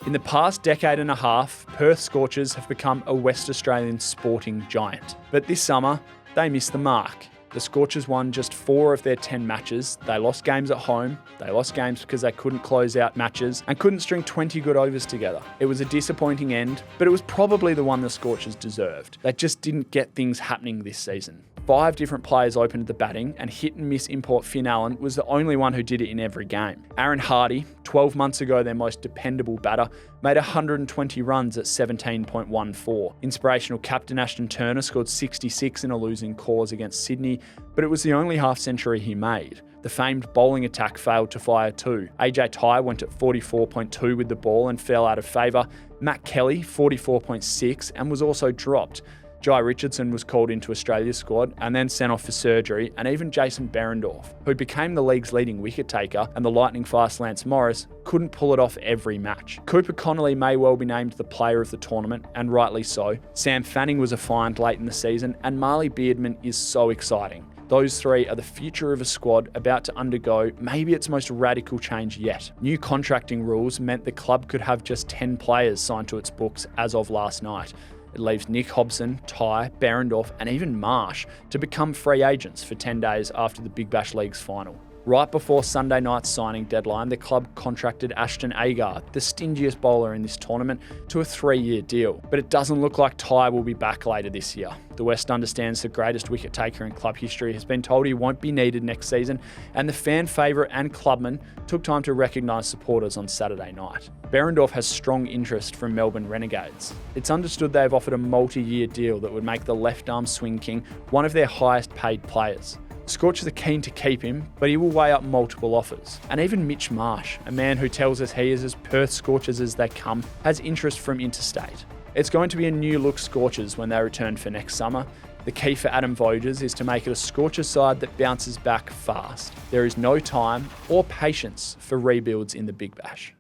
In the past decade and a half, Perth Scorchers have become a West Australian sporting giant. But this summer, they missed the mark. The Scorchers won just 4 of their 10 matches. They lost games at home. They lost games because they couldn't close out matches and couldn't string 20 good overs together. It was a disappointing end, but it was probably the one the Scorchers deserved. They just didn't get things happening this season. 5 different players opened the batting, and hit-and-miss import Finn Allen was the only one who did it in every game. Aaron Hardy, 12 months ago their most dependable batter, made 120 runs at 17.14. Inspirational captain Ashton Turner scored 66 in a losing cause against Sydney, but it was the only half-century he made. The famed bowling attack failed to fire too. AJ Tye went at 44.2 with the ball and fell out of favour. Matt Kelly, 44.6, and was also dropped. Jai Richardson was called into Australia's squad and then sent off for surgery, and even Jason Behrendorff, who became the league's leading wicket taker, and the lightning-fast Lance Morris couldn't pull it off every match. Cooper Connolly may well be named the player of the tournament, and rightly so. Sam Fanning was a find late in the season, and Marley Beardman is so exciting. Those 3 are the future of a squad about to undergo maybe its most radical change yet. New contracting rules meant the club could have just 10 players signed to its books as of last night. It leaves Nick Hobson, Tye, Behrendorff and even Marsh to become free agents for 10 days after the Big Bash League's final. Right before Sunday night's signing deadline, the club contracted Ashton Agar, the stingiest bowler in this tournament, to a 3-year deal. But it doesn't look like Tye will be back later this year. The West understands the greatest wicket taker in club history has been told he won't be needed next season, and the fan favourite and clubman took time to recognise supporters on Saturday night. Behrendorff has strong interest from Melbourne Renegades. It's understood they have offered a multi-year deal that would make the left-arm swing king one of their highest paid players. Scorchers are keen to keep him, but he will weigh up multiple offers. And even Mitch Marsh, a man who tells us he is as Perth Scorchers as they come, has interest from interstate. It's going to be a new look Scorchers when they return for next summer. The key for Adam Voges is to make it a Scorchers side that bounces back fast. There is no time or patience for rebuilds in the Big Bash.